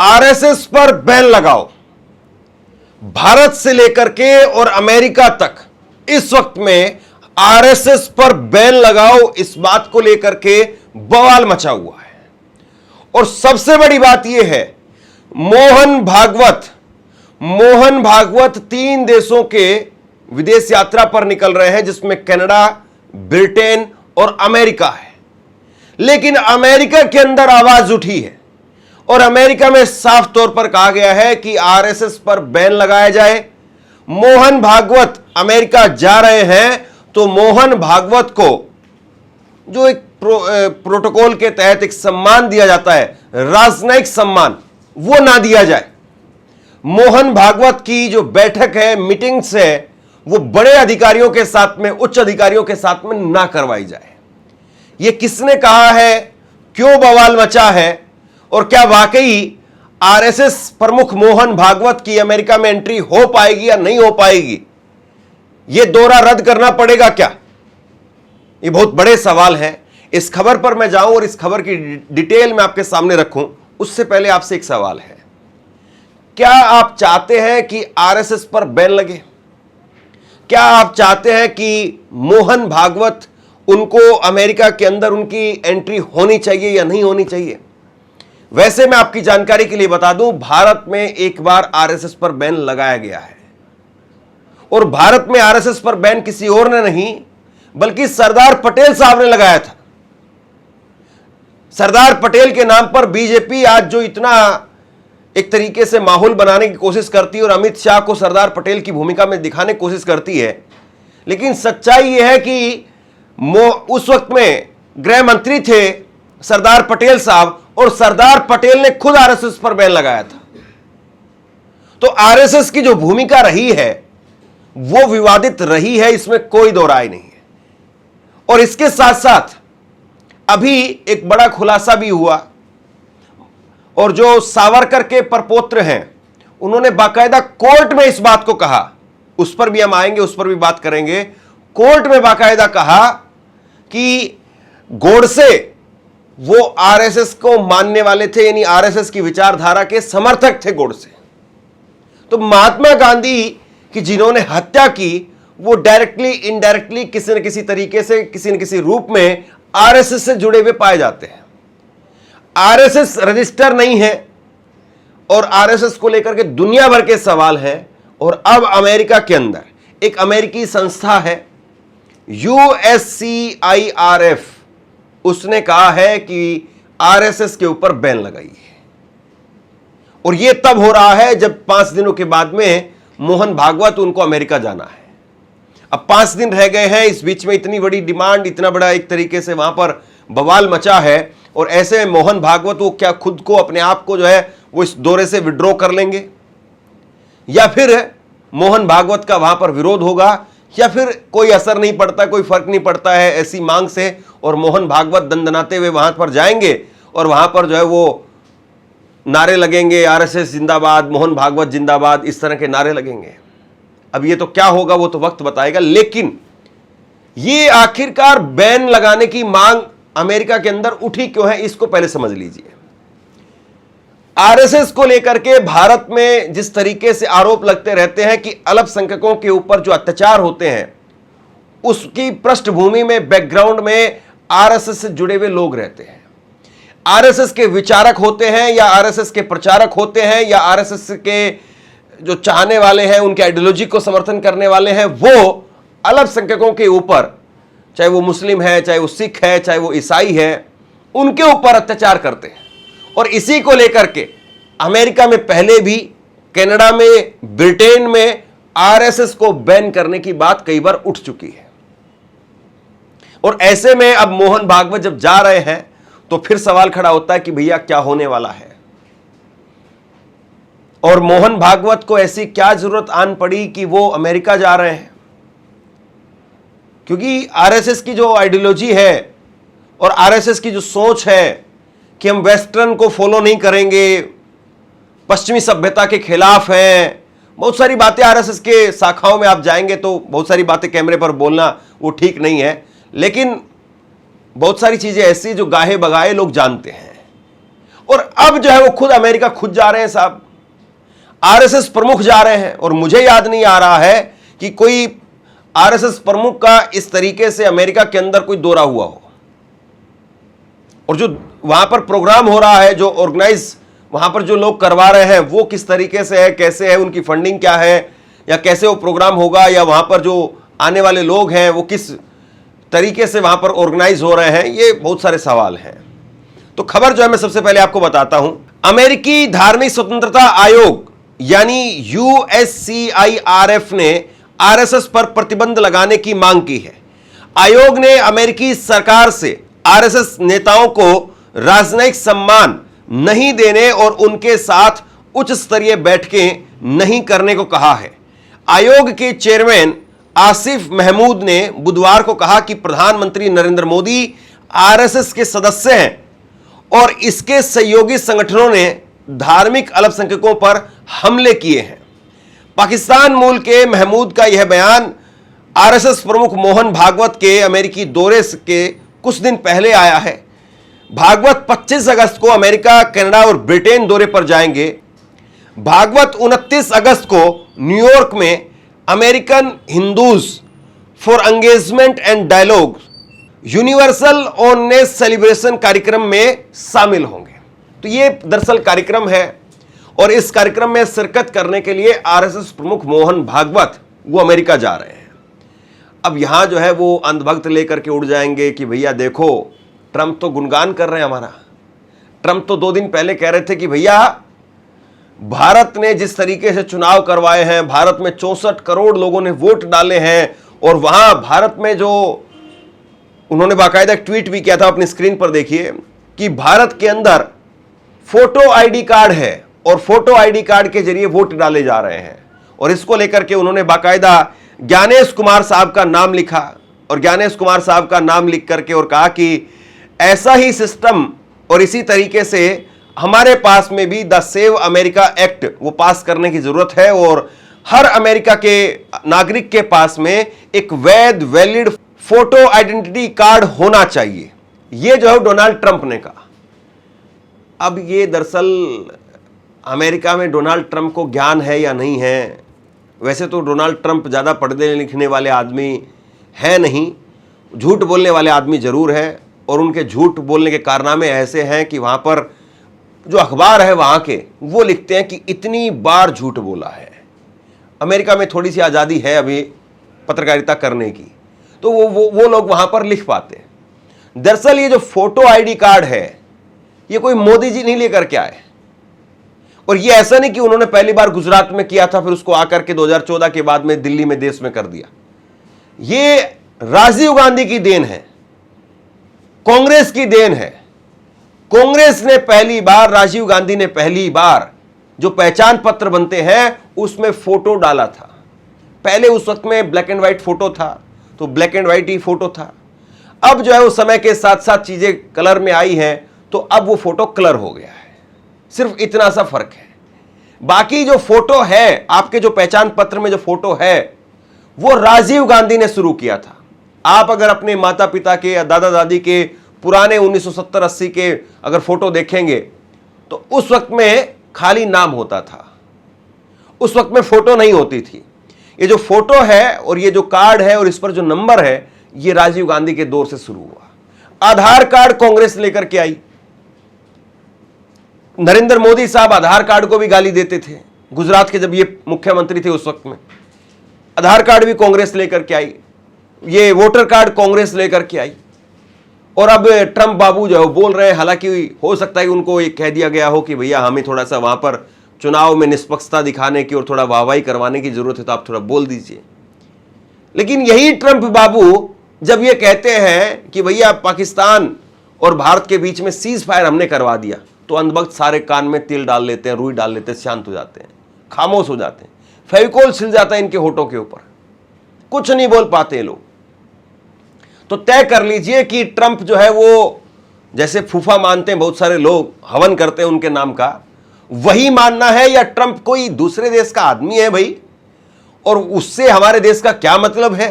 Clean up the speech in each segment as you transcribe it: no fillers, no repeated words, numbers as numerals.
RSS पर ban लगाओ। भारत से लेकर के और अमेरिका तक इस वक्त में आरएसएस पर बैन लगाओ, इस बात को लेकर के बवाल मचा हुआ है। और सबसे बड़ी बात यह है, मोहन भागवत 3 देशों के विदेश यात्रा पर निकल रहे हैं, जिसमें कनाडा, ब्रिटेन और अमेरिका है। लेकिन अमेरिका के अंदर आवाज उठी है और अमेरिका में साफ तौर पर कहा गया है कि आरएसएस पर बैन लगाया जाए। मोहन भागवत अमेरिका जा रहे हैं तो मोहन भागवत को जो एक प्रोटोकॉल के तहत एक सम्मान दिया जाता है, राजनयिक सम्मान, वो ना दिया जाए। मोहन भागवत की जो बैठक है, मीटिंग्स है, वो बड़े अधिकारियों के साथ में, उच्च अधिकारियों के साथ में ना करवाई जाए। ये किसने कहा है, क्यों बवाल मचा है और क्या वाकई आरएसएस प्रमुख मोहन भागवत की अमेरिका में एंट्री हो पाएगी या नहीं हो पाएगी? यह दौरा रद्द करना पड़ेगा क्या? ये बहुत बड़े सवाल हैं। इस खबर पर मैं जाऊं और इस खबर की डिटेल में आपके सामने रखूं, उससे पहले आपसे एक सवाल है, क्या आप चाहते हैं कि आरएसएस पर बैन लगे? क्या आप चाहते हैं कि मोहन भागवत, उनको अमेरिका के अंदर उनकी एंट्री होनी चाहिए या नहीं होनी चाहिए? वैसे मैं आपकी जानकारी के लिए बता दूं, भारत में एक बार आरएसएस पर बैन लगाया गया है और भारत में आरएसएस पर बैन किसी और ने नहीं बल्कि सरदार पटेल साहब ने लगाया था। सरदार पटेल के नाम पर बीजेपी आज जो इतना एक तरीके से माहौल बनाने की कोशिश करती है और अमित शाह को सरदार पटेल की भूमिका में दिखाने की कोशिश करती है, लेकिन सच्चाई यह है कि उस वक्त में गृह मंत्री थे सरदार पटेल साहब और सरदार पटेल ने खुद आरएसएस पर बैन लगाया था। तो आरएसएस की जो भूमिका रही है वो विवादित रही है, इसमें कोई दो राय नहीं है। और इसके साथ साथ अभी एक बड़ा खुलासा भी हुआ और जो सावरकर के प्रपोत्र हैं उन्होंने बाकायदा कोर्ट में इस बात को कहा, उस पर भी हम आएंगे, उस पर भी बात करेंगे। कोर्ट में बाकायदा कहा कि गोडसे वो आरएसएस को मानने वाले थे, यानी आरएसएस की विचारधारा के समर्थक थे गोडसे। तो महात्मा गांधी की जिन्होंने हत्या की वो डायरेक्टली इनडायरेक्टली किसी न किसी तरीके से, किसी न किसी रूप में आरएसएस से जुड़े हुए पाए जाते हैं। आरएसएस रजिस्टर नहीं है और आरएसएस को लेकर के दुनिया भर के सवाल हैं। और अब अमेरिका के अंदर एक अमेरिकी संस्था है USCIRF, उसने कहा है कि आरएसएस के ऊपर बैन लगाइए। और यह तब हो रहा है जब 5 दिनों के बाद में मोहन भागवत, उनको अमेरिका जाना है। अब 5 दिन रह गए हैं, इस बीच में इतनी बड़ी डिमांड, इतना बड़ा एक तरीके से वहां पर बवाल मचा है और ऐसे में मोहन भागवत वो क्या खुद को, अपने आप को जो है वो इस दौरे से विड्रॉ कर लेंगे, या फिर मोहन भागवत का वहां पर विरोध होगा, या फिर कोई असर नहीं पड़ता, कोई फर्क नहीं पड़ता है ऐसी मांग से और मोहन भागवत दंदनाते हुए वहां पर जाएंगे और वहां पर जो है वो नारे लगेंगे, आरएसएस जिंदाबाद, मोहन भागवत जिंदाबाद, इस तरह के नारे लगेंगे। अब ये तो क्या होगा वो तो वक्त बताएगा। लेकिन ये आखिरकार बैन लगाने की मांग अमेरिका के अंदर उठी क्यों है, इसको पहले समझ लीजिए। आरएसएस को लेकर के भारत में जिस तरीके से आरोप लगते रहते हैं कि अल्पसंख्यकों के ऊपर जो अत्याचार होते हैं, उसकी पृष्ठभूमि में, बैकग्राउंड में आरएसएस से जुड़े हुए लोग रहते हैं। आरएसएस के विचारक होते हैं या आरएसएस के प्रचारक होते हैं या आरएसएस के जो चाहने वाले हैं, उनके आइडियोलॉजी को समर्थन करने वाले हैं, वो अल्पसंख्यकों के ऊपर, चाहे वो मुस्लिम है, चाहे वो सिख है, चाहे वो ईसाई है, उनके ऊपर अत्याचार करते हैं। और इसी को लेकर के अमेरिका में पहले भी, कनाडा में, ब्रिटेन में आरएसएस को बैन करने की बात कई बार उठ चुकी है। और ऐसे में अब मोहन भागवत जब जा रहे हैं तो फिर सवाल खड़ा होता है कि भैया क्या होने वाला है। और मोहन भागवत को ऐसी क्या जरूरत आन पड़ी कि वो अमेरिका जा रहे हैं? क्योंकि आरएसएस की जो आइडियोलॉजी है और आरएसएस की जो सोच है कि हम वेस्टर्न को फॉलो नहीं करेंगे, पश्चिमी सभ्यता के खिलाफ हैं, बहुत सारी बातें आरएसएस के शाखाओं में आप जाएंगे तो बहुत सारी बातें कैमरे पर बोलना वो ठीक नहीं है, लेकिन बहुत सारी चीजें ऐसी जो गाहे बगाए लोग जानते हैं। और अब जो है वो खुद अमेरिका खुद जा रहे हैं साहब, आरएसएस प्रमुख जा रहे हैं। और मुझे याद नहीं आ रहा है कि कोई आरएसएस प्रमुख का इस तरीके से अमेरिका के अंदर कोई दौरा हुआ हो। और जो वहां पर प्रोग्राम हो रहा है, जो ऑर्गेनाइज वहां पर जो लोग करवा रहे हैं, वो किस तरीके से है, कैसे है, उनकी फंडिंग क्या है, या कैसे वो प्रोग्राम होगा, या वहां पर जो आने वाले लोग हैं वो किस तरीके से वहां पर ऑर्गेनाइज हो रहे हैं, ये बहुत सारे सवाल हैं। तो खबर जो है मैं सबसे पहले आपको बताता हूं। अमेरिकी धार्मिक स्वतंत्रता आयोग यानी USCIRF ने आरएसएस पर प्रतिबंध लगाने की मांग की है। आयोग ने अमेरिकी सरकार से आरएसएस नेताओं को राजनयिक सम्मान नहीं देने और उनके साथ उच्च स्तरीय बैठकें नहीं करने को कहा है। आयोग के चेयरमैन आसिफ महमूद ने बुधवार को कहा कि प्रधानमंत्री नरेंद्र मोदी आरएसएस के सदस्य हैं और इसके सहयोगी संगठनों ने धार्मिक अल्पसंख्यकों पर हमले किए हैं। पाकिस्तान मूल के महमूद का यह बयान आरएसएस प्रमुख मोहन भागवत के अमेरिकी दौरे के कुछ दिन पहले आया है। भागवत 25 अगस्त को अमेरिका, कनाडा और ब्रिटेन दौरे पर जाएंगे। भागवत 29 अगस्त को न्यूयॉर्क में American Hindus for engagement and dialogue universal oneness celebration कार्यक्रम में शामिल होंगे। तो ये दरअसल कार्यक्रम है और इस कार्यक्रम में शिरकत करने के लिए आरएसएस प्रमुख मोहन भागवत वो अमेरिका जा रहे हैं। अब यहां जो है वो अंधभक्त लेकर के उड़ जाएंगे कि भैया देखो ट्रंप तो गुणगान कर रहे हैं हमारा। ट्रंप तो 2 दिन पहले कह रहे थे कि भैया भारत ने जिस तरीके से चुनाव करवाए हैं, भारत में 64 करोड़ लोगों ने वोट डाले हैं, और वहां भारत में जो उन्होंने बाकायदा ट्वीट भी किया था, अपनी स्क्रीन पर देखिए, कि भारत के अंदर फोटो आईडी कार्ड है और फोटो आईडी कार्ड के जरिए वोट डाले जा रहे हैं। और इसको लेकर के उन्होंने बाकायदा ज्ञानेश कुमार साहब का नाम लिखा और ज्ञानेश कुमार साहब का नाम लिख करके और कहा कि ऐसा ही सिस्टम और इसी तरीके से हमारे पास में भी द सेव अमेरिका एक्ट वो पास करने की जरूरत है और हर अमेरिका के नागरिक के पास में एक वैध वैलिड फोटो आइडेंटिटी कार्ड होना चाहिए। ये जो है डोनाल्ड ट्रंप ने कहा। अब ये दरअसल अमेरिका में डोनाल्ड ट्रंप को ज्ञान है या नहीं है, वैसे तो डोनाल्ड ट्रंप ज़्यादा पढ़ने लिखने वाले आदमी है नहीं, झूठ बोलने वाले आदमी ज़रूर है, और उनके झूठ बोलने के कारनामे ऐसे हैं कि वहाँ पर जो अखबार है वहाँ के वो लिखते हैं कि इतनी बार झूठ बोला है। अमेरिका में थोड़ी सी आज़ादी है अभी पत्रकारिता करने की, तो वो लोग वहाँ पर लिख पाते हैं। दरअसल ये जो फोटो आईडी कार्ड है ये कोई मोदी जी नहीं लेकर के आए, और ये ऐसा नहीं कि उन्होंने पहली बार गुजरात में किया था फिर उसको आकर के 2014 के बाद में दिल्ली में देश में कर दिया। ये राजीव गांधी की देन है, कांग्रेस की देन है। कांग्रेस ने पहली बार, राजीव गांधी ने पहली बार जो पहचान पत्र बनते हैं उसमें फोटो डाला था। पहले उस वक्त में ब्लैक एंड व्हाइट फोटो था, तो black and white he photo था। अब जो है उस समय के साथ साथ चीजें कलर में आई हैं, तो अब वो फोटो कलर हो गया है। सिर्फ इतना सा फर्क है। बाकी जो फोटो है, आपके जो पहचान पत्र में जो फोटो है, वो राजीव गांधी ने शुरू किया था। आप अगर अपने माता पिता के या दादा दादी के पुराने 1970-80 के अगर फोटो देखेंगे तो उस वक्त में खाली नाम होता था, उस वक्त में फोटो नहीं होती थी। ये जो फोटो है और ये जो कार्ड है और इस पर जो नंबर है, ये राजीव गांधी के दौर से शुरू हुआ। आधार कार्ड कांग्रेस लेकर के आई। नरेंद्र मोदी साहब आधार कार्ड को भी गाली देते थे गुजरात के, जब ये मुख्यमंत्री थे उस वक्त में। आधार कार्ड भी कांग्रेस लेकर के आई, ये वोटर कार्ड कांग्रेस लेकर के आई। और अब ट्रंप बाबू जो बोल रहे हैं, हालांकि हो सकता है कि उनको ये कह दिया गया हो कि भैया हमें थोड़ा सा वहां पर चुनाव में निष्पक्षता दिखाने की और थोड़ा वाहवाही करवाने की जरूरत है, तो आप थोड़ा बोल दीजिए। लेकिन यही ट्रंप बाबू जब ये कहते हैं कि भैया पाकिस्तान और भारत के बीच में सीज फायर हमने करवा दिया, तो अंधभक्त सारे कान में तिल डाल लेते हैं, रुई डाल लेते हैं, शांत हो जाते हैं, खामोश हो जाते हैं, फेविकोल छिल जाता है इनके होठों के ऊपर, कुछ नहीं बोल पाते लोग। तो तय कर लीजिए कि ट्रंप जो है वो जैसे फूफा मानते हैं बहुत सारे लोग, हवन करते हैं उनके नाम का, वही मानना है, या ट्रंप कोई दूसरे देश का आदमी है भाई, और उससे हमारे देश का क्या मतलब है।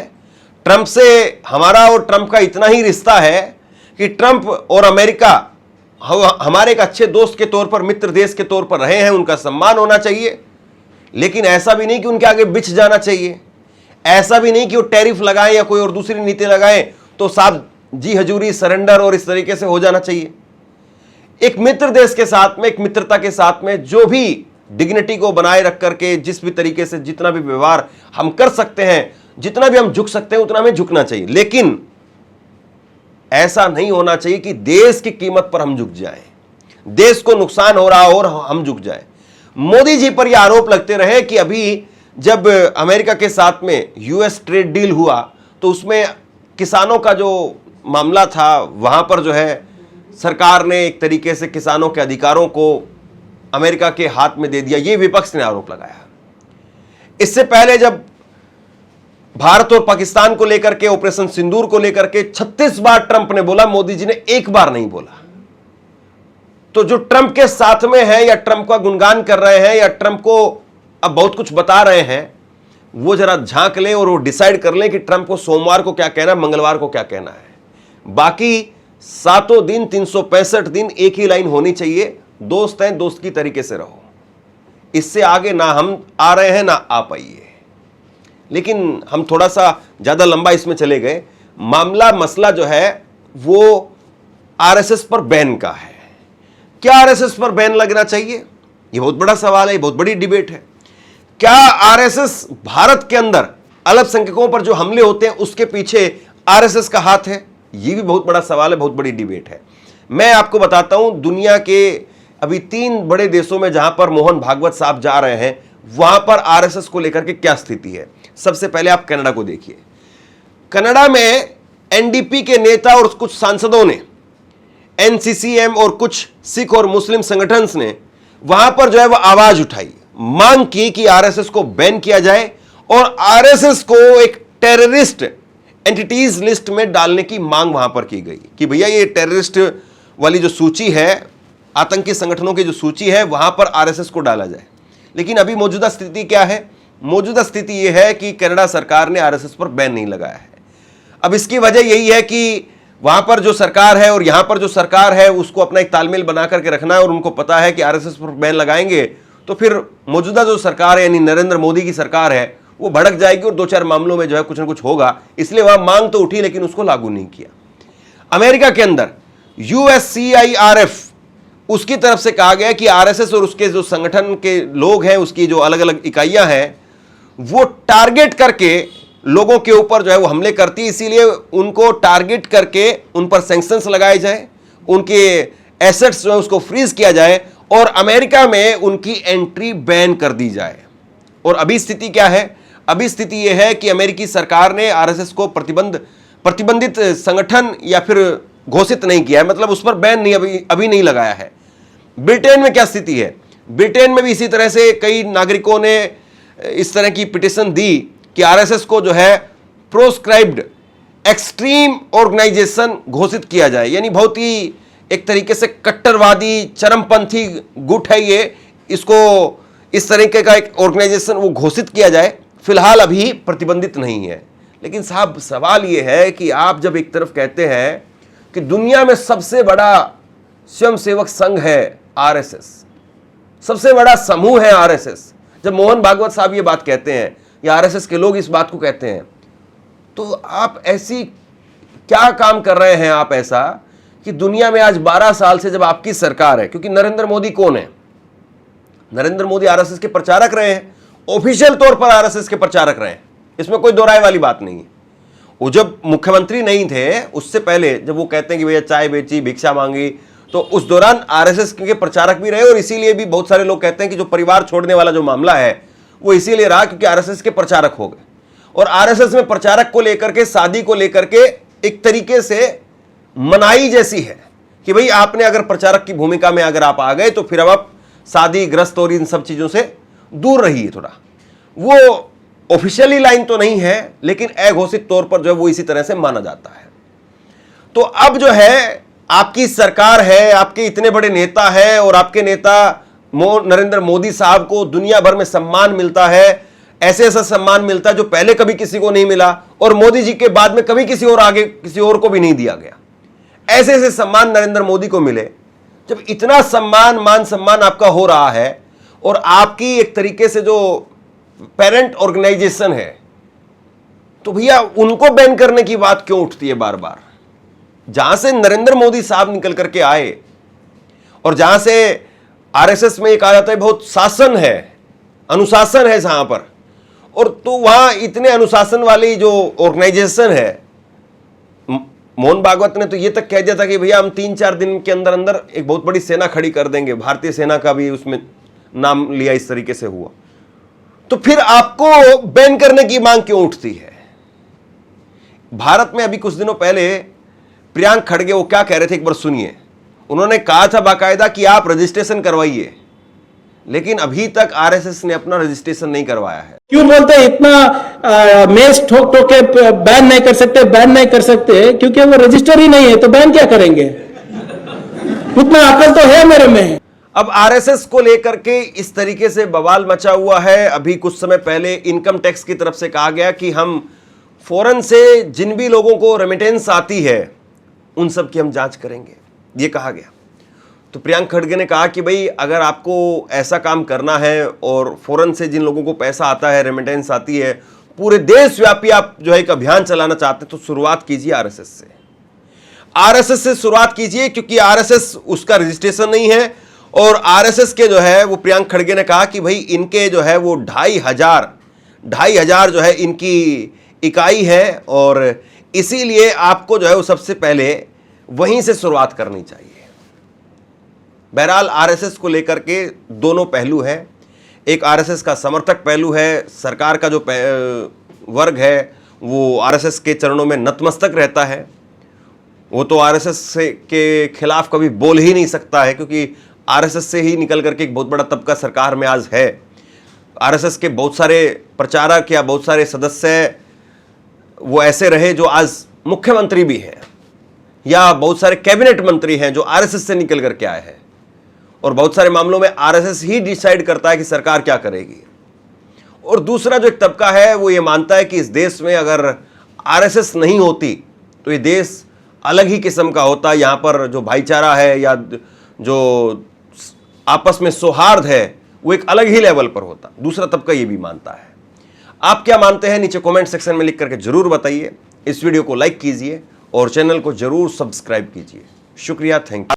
ट्रंप से हमारा और ट्रंप का इतना ही रिश्ता है कि ट्रंप और अमेरिका हमारे एक अच्छे दोस्त के तौर पर, मित्र देश के तौर पर रहे हैं, उनका सम्मान होना चाहिए। लेकिन ऐसा भी नहीं कि उनके आगे बिछ जाना चाहिए, ऐसा भी नहीं कि वो टैरिफ लगाएं या कोई और दूसरी नीति लगाएं तो साहब जी हजूरी, सरेंडर और इस तरीके से हो जाना चाहिए। एक मित्र देश के साथ में, एक मित्रता के साथ में जो भी डिग्निटी को बनाए रख करके जिस भी तरीके से जितना भी व्यवहार हम कर सकते हैं, जितना भी हम झुक सकते हैं उतना हमें झुकना चाहिए। लेकिन ऐसा नहीं होना चाहिए कि देश की कीमत पर हम झुक जाएं, देश को नुकसान हो रहा हो और हम झुक जाएं। मोदी जी पर यह आरोप लगते रहे कि अभी जब अमेरिका के साथ में यूएस ट्रेड डील हुआ तो उसमें किसानों का जो मामला था, वहां पर जो है सरकार ने एक तरीके से किसानों के अधिकारों को अमेरिका के हाथ में दे दिया। यह विपक्ष ने आरोप लगाया। इससे पहले जब भारत और पाकिस्तान को लेकर के, ऑपरेशन सिंदूर को लेकर के 36 बार ट्रंप ने बोला, मोदी जी ने एक बार नहीं बोला। तो जो ट्रंप के साथ में है या ट्रंप का गुणगान कर रहे हैं या ट्रंप को अब बहुत कुछ बता रहे हैं, वो जरा झांक लें और वो डिसाइड कर लें कि ट्रंप को सोमवार को क्या कहना है, मंगलवार को क्या कहना है। बाकी 7 दिन 365 दिन एक ही लाइन होनी चाहिए, दोस्त हैं दोस्त की तरीके से रहो। इससे आगे ना हम आ रहे हैं ना आ पाइए। लेकिन हम थोड़ा सा ज्यादा लंबा इसमें चले गए। मसला जो है वो आरएसएस पर बैन का है। क्या आरएसएस पर बैन लगना चाहिए? ये बहुत बड़ा सवाल है, ये बहुत बड़ी डिबेट है। क्या आरएसएस भारत के अंदर अल्पसंख्यकों पर जो हमले होते हैं उसके पीछे आरएसएस का हाथ है? ये भी बहुत बड़ा सवाल है, बहुत बड़ी डिबेट है। मैं आपको बताता हूं, दुनिया के अभी 3 बड़े देशों में जहां पर मोहन भागवत साहब जा रहे हैं, वहां पर आरएसएस को लेकर के क्या स्थिति है। सबसे पहले आप कनाडा को देखिए। कनाडा में एनडीपी के नेता और कुछ सांसदों ने, एनसीसीएम और कुछ सिख और मुस्लिम संगठन ने वहां पर जो है वो आवाज उठाई, मांग की कि आरएसएस को बैन किया जाए और आरएसएस को एक टेररिस्ट एंटिटीज लिस्ट में डालने की मांग वहां पर की गई कि भैया ये टेररिस्ट वाली जो सूची है, आतंकी संगठनों की जो सूची है, वहां पर आरएसएस को डाला जाए। लेकिन अभी मौजूदा स्थिति क्या है? मौजूदा स्थिति यह है कि कनाडा सरकार ने आरएसएस पर बैन नहीं लगाया है। अब इसकी वजह यही है कि वहां पर जो सरकार है और यहां पर जो सरकार है उसको अपना एक तालमेल बना करके रखना है और उनको पता है कि आरएसएस पर बैन लगाएंगे तो फिर मौजूदा जो सरकार है यानी नरेंद्र मोदी की सरकार है वो भड़क जाएगी और 2-4 मामलों में जो है कुछ ना कुछ होगा। इसलिए वहां मांग तो उठी लेकिन उसको लागू नहीं किया। अमेरिका के अंदर USCIRF, उसकी तरफ से कहा गया कि आरएसएस और उसके जो संगठन के लोग हैं, उसकी जो अलग अलग इकाइयां हैं, वो टारगेट करके लोगों के ऊपर जो है वो हमले करती है। इसीलिए उनको टारगेट करके उन पर सैंक्शंस लगाए जाए, उनके एसेट्स जो है उसको फ्रीज किया जाए और अमेरिका में उनकी एंट्री बैन कर दी जाए। और अभी स्थिति क्या है? अभी स्थिति यह है कि अमेरिकी सरकार ने आरएसएस को प्रतिबंधित संगठन या फिर घोषित नहीं किया है, मतलब उस पर बैन नहीं अभी नहीं लगाया है। ब्रिटेन में क्या स्थिति है? ब्रिटेन में भी इसी तरह से कई नागरिकों ने इस तरह की पिटीशन दी कि आरएसएस को जो है प्रोस्क्राइब्ड एक्सट्रीम ऑर्गेनाइजेशन घोषित किया जाए, यानी बहुत ही एक तरीके से कट्टरवादी चरमपंथी गुट है ये, इसको इस तरीके का एक ऑर्गेनाइजेशन वो घोषित किया जाए। फिलहाल अभी प्रतिबंधित नहीं है। लेकिन साहब सवाल ये है कि आप जब एक तरफ कहते हैं कि दुनिया में सबसे बड़ा स्वयंसेवक संघ है आरएसएस, सबसे बड़ा समूह है आरएसएस, जब मोहन भागवत साहब ये बात कहते हैं या आरएसएस के लोग इस बात को कहते हैं, तो आप ऐसी क्या काम कर रहे हैं आप ऐसा कि दुनिया में आज 12 साल से जब आपकी सरकार है, क्योंकि नरेंद्र मोदी कौन है? नरेंद्र मोदी आरएसएस के प्रचारक रहे हैं, ऑफिशियल तौर पर आरएसएस के प्रचारक रहे हैं, इसमें कोई दो राय वाली बात नहीं है। वो जब मुख्यमंत्री नहीं थे उससे पहले जब वो कहते हैं कि भैया चाय बेची, भिक्षा मांगी, तो उस दौरान आरएसएस के प्रचारक भी रहे और इसीलिए भी बहुत सारे लोग कहते हैं कि जो परिवार छोड़ने वाला जो मामला है वो इसीलिए रहा क्योंकि आरएसएस के प्रचारक हो गए। और आरएसएस में प्रचारक को लेकर के, शादी को लेकर के एक तरीके से मनाही जैसी है कि भाई आपने अगर प्रचारक की भूमिका में अगर आप आ गए तो फिर अब आप शादी ग्रस्त और इन सब चीजों से दूर रहिए थोड़ा। वो ऑफिशियली लाइन तो नहीं है लेकिन अघोषित तौर पर जो है वो इसी तरह से माना जाता है। तो अब जो है आपकी सरकार है, आपके इतने बड़े नेता है और आपके नेता नरेंद्र मोदी साहब को दुनिया भर में सम्मान मिलता है, ऐसे ऐसा सम्मान मिलता है जो पहले कभी किसी को नहीं मिला और मोदी जी के बाद में कभी किसी और आगे किसी और को भी नहीं दिया गया। ऐसे ऐसे सम्मान नरेंद्र मोदी को मिले जब इतना सम्मान, मान सम्मान आपका हो रहा है और आपकी एक तरीके से जो पेरेंट ऑर्गेनाइजेशन है, तो भैया उनको बैन करने की बात क्यों उठती है बार बार? जहां से नरेंद्र मोदी साहब निकल करके आए और जहां से आरएसएस में ये कहा जाता है बहुत शासन है, अनुशासन है जहां पर, और तो वहां इतने अनुशासन वाली जो ऑर्गेनाइजेशन है, मोहन भागवत ने तो ये तक कह दिया था कि भैया हम 3-4 दिन के अंदर अंदर एक बहुत बड़ी सेना खड़ी कर देंगे, भारतीय सेना का भी उसमें नाम लिया, इस तरीके से हुआ। तो फिर आपको बैन करने की मांग क्यों उठती है? भारत में अभी कुछ दिनों पहले प्रियंक खड़गे वो क्या कह रहे थे, एक बार सुनिए। उन्होंने कहा था बाकायदा कि आप रजिस्ट्रेशन करवाइए, लेकिन अभी तक आरएसएस ने अपना रजिस्ट्रेशन नहीं करवाया है। क्यों बोलते हैं इतना मेज ठोक ठोक के बैन नहीं कर सकते, बैन नहीं कर सकते? क्योंकि वो रजिस्टर ही नहीं है, तो बैन क्या करेंगे? उतना अकल तो है मेरे में। अब आरएसएस को लेकर के इस तरीके से बवाल मचा हुआ है। अभी कुछ समय पहले इनकम टैक्स की तरफ से कहा गया कि हम फॉरेन से जिन भी लोगों को रेमिटेंस आती है उन सब की हम जांच करेंगे, ये कहा गया। तो प्रियंक खड़गे ने कहा कि भाई अगर आपको ऐसा काम करना है और फॉरेन से जिन लोगों को पैसा आता है, रेमिटेंस आती है, पूरे देशव्यापी आप जो है एक अभियान चलाना चाहते हैं, तो शुरुआत कीजिए आरएसएस से। आरएसएस से शुरुआत कीजिए, क्योंकि आरएसएस उसका रजिस्ट्रेशन नहीं है। और आरएसएस के जो है वो प्रियंक खड़गे ने कहा कि भाई इनके जो है वो 2,500 जो है इनकी इकाई है, और इसीलिए आपको जो है वो सबसे पहले वहीं से शुरुआत करनी चाहिए। बहरहाल आरएसएस को लेकर के दोनों पहलू है। एक आरएसएस का समर्थक पहलू है, सरकार का जो वर्ग है वो आरएसएस के चरणों में नतमस्तक रहता है। वो तो आरएसएस के खिलाफ कभी बोल ही नहीं सकता है, क्योंकि आरएसएस से ही निकल करके एक बहुत बड़ा तबका सरकार में आज है। आरएसएस के बहुत सारे प्रचारक या बहुत सारे सदस्य वो ऐसे रहे जो आज मुख्यमंत्री भी हैं, या बहुत सारे कैबिनेट मंत्री हैं जो आरएसएस से निकल करके आए हैं। और बहुत सारे मामलों में आरएसएस ही डिसाइड करता है कि सरकार क्या करेगी। और दूसरा जो एक तबका है वो ये मानता है कि इस देश में अगर आरएसएस नहीं होती तो ये देश अलग ही किस्म का होता। यहाँ पर जो भाईचारा है या जो आपस में सौहार्द है वो एक अलग ही लेवल पर होता। दूसरा तबका ये भी मानता है। आप क्या मानते हैं नीचे कमेंट सेक्शन में लिख करके जरूर बताइए। इस वीडियो को लाइक कीजिए और चैनल को जरूर सब्सक्राइब कीजिए। शुक्रिया, थैंक यू।